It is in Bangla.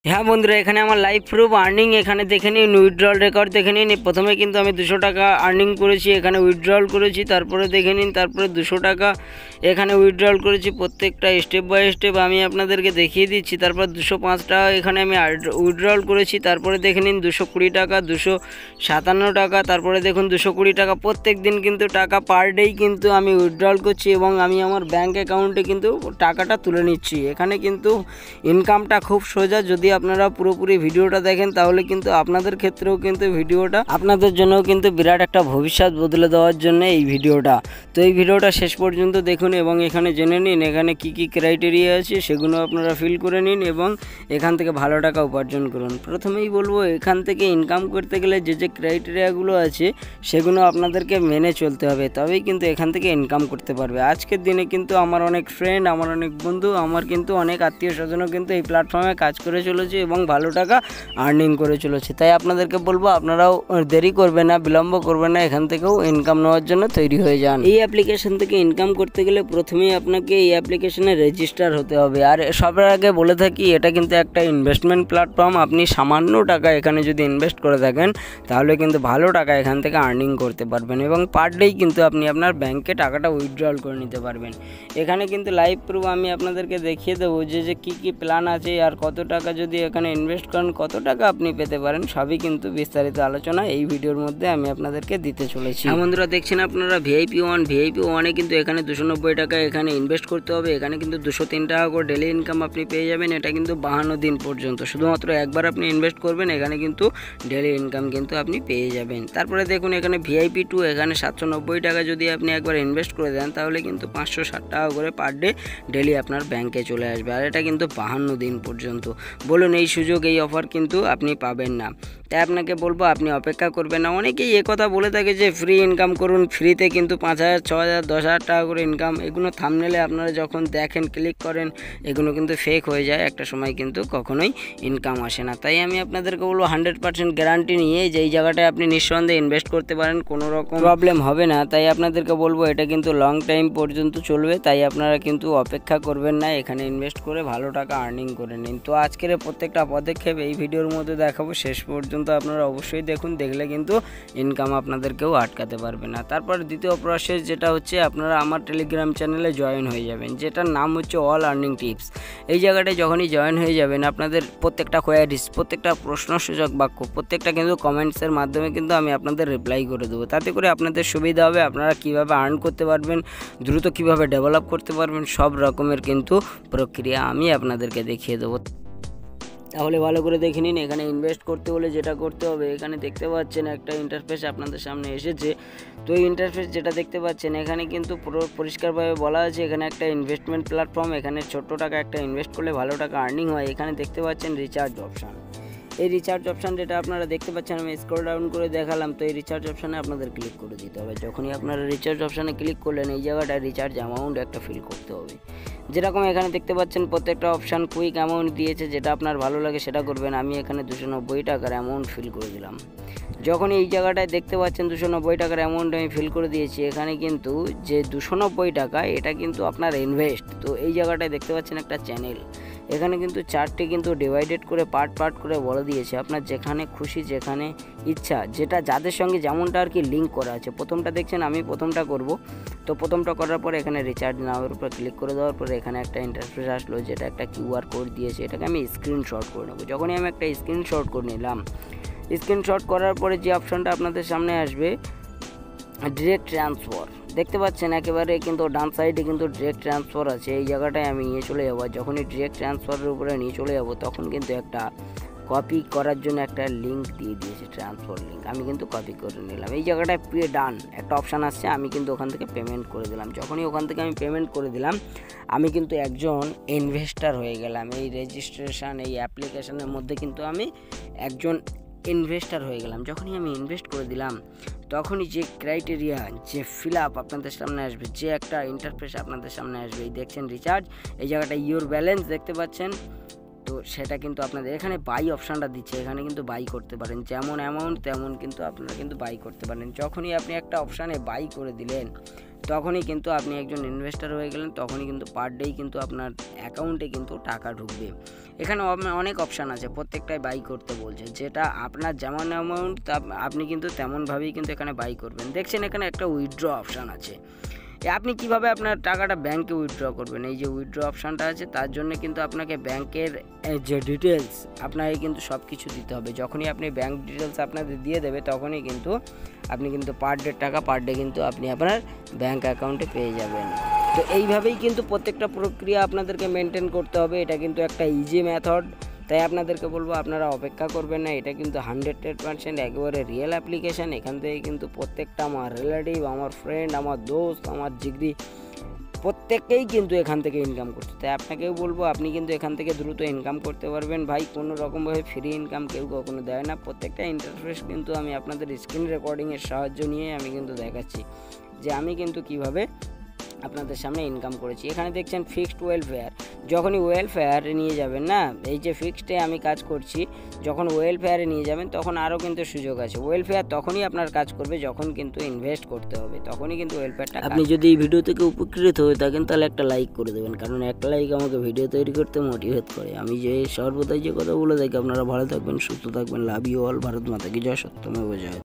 হ্যাঁ বন্ধুরা, এখানে আমার লাইভ প্রুফ আর্নিং এখানে দেখে নিন, উইথড্রল রেকর্ড দেখে নিন। প্রথমে কিন্তু আমি 200 টাকা আর্নিং করেছি, এখানে উইথড্রল করেছি, তারপরে দেখে নিন, তারপরে 200 টাকা এখানে উইথড্রল করেছি। প্রত্যেকটা স্টেপ বাই স্টেপ আমি আপনাদেরকে দেখিয়ে দিচ্ছি। তারপর 205 টাকা এখানে আমি উইথড্রল করেছি, তারপরে দেখে নিন 220 টাকা, 257 টাকা, তারপরে দেখুন 220 টাকা। প্রত্যেক দিন কিন্তু টাকা পার ডেই কিন্তু আমি উইথড্রল করছি এবং আমি আমার ব্যাঙ্ক অ্যাকাউন্টে কিন্তু টাকাটা তুলে নিচ্ছি। এখানে কিন্তু ইনকামটা খুব সোজা। যদি আপনারা পুরোপুরি ভিডিওটা দেখেন তাহলে কিন্তু আপনাদের ক্ষেত্রেও কিন্তু ভিডিওটা আপনাদের জন্যও কিন্তু বিরাট একটা ভবিষ্যৎ বদলে দেওয়ার জন্য এই ভিডিওটা। তো এই ভিডিওটা শেষ পর্যন্ত দেখুন এবং এখানে জেনে নিন এখানে কি কি ক্রাইটেরিয়া আছে সেগুলো আপনারা ফিল করে নিন এবং এখান থেকে ভালো টাকা উপার্জন করুন। প্রথমেই বলবো, এখান থেকে ইনকাম করতে গেলে যে যে ক্রাইটেরিয়াগুলো আছে সেগুলো আপনাদেরকে মেনে চলতে হবে, তবেই কিন্তু এখান থেকে ইনকাম করতে পারবে। আজকের দিনে কিন্তু আমার অনেক ফ্রেন্ড, আমার অনেক বন্ধু, আমার কিন্তু অনেক আত্মীয় স্বজনও কিন্তু এই প্ল্যাটফর্মে কাজ করে চলেছে এবং ভালো টাকা আর্নিং করে চলেছে। তাই আপনাদেরকে বলবো আপনারাও দেরি করবেন না, বিলম্ব করবেন না, এখান থেকেও ইনকাম নেওয়ার জন্য তৈরি হয়ে যান। এই অ্যাপ্লিকেশন থেকে ইনকাম করতে গেলে প্রথমেই আপনাকে এই অ্যাপ্লিকেশনে রেজিস্টার হতে হবে। আর সবার আগে বলে থাকি, এটা কিন্তু একটা ইনভেস্টমেন্ট প্ল্যাটফর্ম। আপনি সামান্য টাকা এখানে যদি ইনভেস্ট করে থাকেন তাহলে কিন্তু ভালো টাকা এখান থেকে আর্নিং করতে পারবেন এবং পার ডেই কিন্তু আপনি আপনার ব্যাংকে টাকাটা উইথড্রল করে নিতে পারবেন। এখানে কিন্তু লাইভ প্রুফ আমি আপনাদেরকে দেখিয়ে দেবো যে কী কী প্ল্যান আছে আর কত টাকা যদি এখানে ইনভেস্ট করেন কত টাকা আপনি পেতে পারেন, সবই কিন্তু বিস্তারিত আলোচনা এই ভিডিওর মধ্যে আমি আপনাদেরকে দিতে চলেছি। বন্ধুরা, দেখছেন আপনারা ভিআইপি 1, ভিআইপি 1-এ কিন্তু এখানে 290 টাকা এখানে ইনভেস্ট করতে হবে। এখানে কিন্তু 203 টাকা করে ডেলি ইনকাম আপনি পেয়ে যাবেন। এটা কিন্তু 52 দিন পর্যন্ত, শুধুমাত্র একবার আপনি ইনভেস্ট করবেন, এখানে কিন্তু ডেলি ইনকাম কিন্তু আপনি পেয়ে যাবেন। তারপরে দেখুন এখানে ভিআইপি 2, এখানে 790 টাকা যদি আপনি একবার ইনভেস্ট করে দেন তাহলে কিন্তু 560 টাকা করে পার ডে ডেলি আপনার ব্যাংকে চলে আসবে। আর এটা কিন্তু 52 দিন পর্যন্ত। বলুন, এই সুযোগ, এই অফার কিন্তু আপনি পাবেন না। তাই আপনাকে বলবো আপনি অপেক্ষা করবেন না। অনেকেই কথা বলে থাকে যে ফ্রি ইনকাম করুন, ফ্রিতে কিন্তু 5,000, 6,000, 10,000 টাকা করে ইনকাম। এগুলো থাম্বনেলে আপনারা যখন দেখেন, ক্লিক করেন, এগুলো কিন্তু ফেক হয়ে যায়, একটা সময় কিন্তু কখনোই ইনকাম আসে না। তাই আমি আপনাদেরকে বলবো 100% গ্যারান্টি নিয়ে যে এই জায়গাটায় আপনি নিঃসন্দেহে ইনভেস্ট করতে পারেন, কোনো রকম প্রবলেম হবে না। তাই আপনাদেরকে বলবো এটা কিন্তু লং টাইম পর্যন্ত চলবে, তাই আপনারা কিন্তু অপেক্ষা করবেন না, এখানে ইনভেস্ট করে ভালো টাকা আর্নিং করে নিন। তো আজকের প্রত্যেকটা পদক্ষেপ এই ভিডিওর মধ্যে দেখাবো, শেষ পর্যন্ত আপনারা অবশ্যই দেখুন, দেখলে কিন্তু ইনকাম আপনাদেরকেও আটকাতে পারবে না। তারপর দ্বিতীয় প্রসেস যেটা হচ্ছে, আপনারা আমার টেলিগ্রাম চ্যানেলে জয়েন হয়ে যাবেন, যেটার নাম হচ্ছে অল আর্নিং টিপস। এই জায়গাটায় যখনই জয়েন হয়ে যাবেন আপনাদের প্রত্যেকটা কোয়ারিজ, প্রত্যেকটা প্রশ্নসূচক বাক্য, প্রত্যেকটা কিন্তু কমেন্টসের মাধ্যমে কিন্তু আমি আপনাদের রিপ্লাই করে দেবো। তাতে করে আপনাদের সুবিধা হবে, আপনারা কীভাবে আর্ন করতে পারবেন, দ্রুত কীভাবে ডেভেলপ করতে পারবেন, সব রকমের কিন্তু প্রক্রিয়া আমি আপনাদেরকে দেখিয়ে দেবো। তাহলে ভালো করে দেখে নিন। এখানে ইনভেস্ট করতে হলে যেটা করতে হবে, এখানে দেখতে পাচ্ছেন একটা ইন্টারফেস আপনাদের সামনে এসেছে। তো এই ইন্টারফেস যেটা দেখতে পাচ্ছেন এখানে কিন্তু পুরো পরিষ্কারভাবে বলা আছে এখানে একটা ইনভেস্টমেন্ট প্ল্যাটফর্ম, এখানে ছোট্ট টাকা একটা ইনভেস্ট করলে ভালো টাকা আর্নিং হয়। এখানে দেখতে পাচ্ছেন রিচার্জ অপশান। এই রিচার্জ অপশান যেটা আপনারা দেখতে পাচ্ছেন, আমি স্ক্রল ডাউন করে দেখালাম। তো এই রিচার্জ অপশানে আপনাদের ক্লিক করে দিতে হবে। যখনই আপনারা রিচার্জ অপশানে ক্লিক করলেন, এই জায়গাটায় রিচার্জ অ্যামাউন্ট একটা ফিল করতে হবে। যেরকম এখানে দেখতে পাচ্ছেন প্রত্যেকটা অপশান কুইক অ্যামাউন্ট দিয়েছে, যেটা আপনার ভালো লাগে সেটা করবেন। আমি এখানে 290 টাকার অ্যামাউন্ট ফিল করে দিলাম। যখন এই জায়গাটায় দেখতে পাচ্ছেন 290 টাকার অ্যামাউন্ট আমি ফিল করে দিয়েছি, এখানে কিন্তু যে 290 টাকা এটা কিন্তু আপনার ইনভেস্ট। তো এই জায়গাটায় দেখতে পাচ্ছেন একটা চ্যানেল, এখানে কিন্তু চারটে কিন্তু ডিভাইডেড করে পার্ট করে বলে দিয়েছে, আপনার যেখানে খুশি, যেখানে ইচ্ছা, যেটা যাদের সঙ্গে যেমনটা আর কি লিঙ্ক করা আছে। প্রথমটা দেখছেন, আমি প্রথমটা করব। তো প্রথমটা করার পরে এখানে রিচার্জ নাওয়ের উপর ক্লিক করে দেওয়ার পরে এখানে একটা ইন্টারফেস আসলো, যেটা একটা কিউআর কোড দিয়েছে, এটাকে আমি স্ক্রিনশট করে নেব। যখনই আমি একটা স্ক্রিনশট করে নিলাম, স্ক্রিনশট করার পরে যে অপশানটা আপনাদের সামনে আসবে ডিরেক্ট ট্রান্সফার, দেখতে পাচ্ছেন একেবারে কিন্তু ডান সাইডে কিন্তু ডিরেক্ট ট্রান্সফার আছে। এই জায়গাটায় আমি নিয়ে চলে যাবো। যখনই ডিরেক্ট ট্রান্সফারের উপরে নিয়ে চলে যাব তখন কিন্তু একটা কপি করার জন্য একটা লিঙ্ক দিয়ে দিয়েছে, ট্রান্সফার লিঙ্ক। আমি কিন্তু কপি করে নিলাম। এই জায়গাটায় পে ডান একটা অপশান আসছে, আমি কিন্তু ওখান থেকে পেমেন্ট করে দিলাম। যখনই ওখান থেকে আমি পেমেন্ট করে দিলাম, আমি কিন্তু একজন ইনভেস্টার হয়ে গেলাম। এই রেজিস্ট্রেশন, এই অ্যাপ্লিকেশনের মধ্যে কিন্তু আমি একজন ইনভেস্টার হয়ে গেলাম। যখনই আমি ইনভেস্ট করে দিলাম তখনই যে ক্রাইটেরিয়া, যে ফিল আপ আপনাদের সামনে আসবে, যে একটা ইন্টারফেস আপনাদের সামনে আসবে, এই দেখছেন রিচার্জ, এই জায়গাটা ইওর ব্যালেন্স দেখতে পাচ্ছেন। তো সেটা কিন্তু আপনাদের এখানে বাই অপশানটা দিচ্ছে, এখানে কিন্তু বাই করতে পারেন, যেমন অ্যামাউন্ট তেমন কিন্তু আপনারা কিন্তু বাই করতে পারেন। যখনই আপনি একটা অপশানে বাই করে দিলেন তখনই কিন্তু আপনি একজন ইনভেস্টার হয়ে গেলেন, তখনই কিন্তু পার ডেই কিন্তু আপনার অ্যাকাউন্টে কিন্তু টাকা ঢুকবে। এখানে অনেক অপশান আছে, প্রত্যেকটাই বাই করতে বলছে, যেটা আপনার যেমন অ্যামাউন্ট আপনি কিন্তু তেমনভাবেই কিন্তু এখানে বাই করবেন। দেখছেন এখানে একটা উইথড্র অপশান আছে, আপনি কিভাবে আপনার টাকাটা ব্যাংকে উইথড্র করবেন। এই যে উইথড্র অপশানটা আছে তার জন্য কিন্তু আপনাকে ব্যাংকের যে ডিটেলস আপনাকে কিন্তু সব কিছু দিতে হবে। যখনই আপনি ব্যাংক ডিটেলস আপনাদের দিয়ে দেবে তখনই কিন্তু আপনি কিন্তু পার ডে টাকা পার ডে কিন্তু আপনি আপনার ব্যাংক অ্যাকাউন্টে পেয়ে যাবেন। তো এইভাবেই কিন্তু প্রত্যেকটা প্রক্রিয়া আপনাদেরকে মেনটেন করতে হবে। এটা কিন্তু একটা ইজি মেথড, তাই আপনাদেরকে বলবো আপনারা অপেক্ষা করবেন না। এটা কিন্তু 100% একেবারে রিয়েল অ্যাপ্লিকেশান। এখান থেকে কিন্তু প্রত্যেকটা আমার রিলেটিভ, আমার ফ্রেন্ড, আমার দোস্ত, আমার জিগরি প্রত্যেককেই কিন্তু এখান থেকে ইনকাম করছে। তাই আপনাকেও বলবো আপনি কিন্তু এখান থেকে দ্রুত ইনকাম করতে পারবেন। ভাই কোনো রকমভাবে ফ্রি ইনকাম কেউ কখনো দেয় না। প্রত্যেকটা ইন্টারফেস কিন্তু আমি আপনাদের স্ক্রিন রেকর্ডিংয়ের সাহায্য নিয়ে আমি কিন্তু দেখাচ্ছি যে আমি কিন্তু কিভাবে আপনাদের সামনে ইনকাম করেছি। এখানে দেখছেন ফিক্সড ওয়েলফেয়ার, যখনই ওয়েলফেয়ারে নিয়ে যাবেন না, এই যে ফিক্সডে আমি কাজ করছি, যখন ওয়েলফেয়ারে নিয়ে যাবেন তখন আরও কিন্তু সুযোগ আছে। ওয়েলফেয়ার তখনই আপনার কাজ করবে যখন কিন্তু ইনভেস্ট করতে হবে, তখনই কিন্তু ওয়েলফেয়ারটা। আপনি যদি এই ভিডিও থেকে উপকৃত হয়ে থাকেন তাহলে একটা লাইক করে দেবেন, কারণ একটা লাইক আমাকে ভিডিও তৈরি করতে মোটিভেট করে। আমি যে সর্বদাই যে কথা বলে থাকি, আপনারা ভালো থাকবেন, সুস্থ থাকবেন। Love you all. ভারত মাতা কি জয়, সত্যমেব জয়।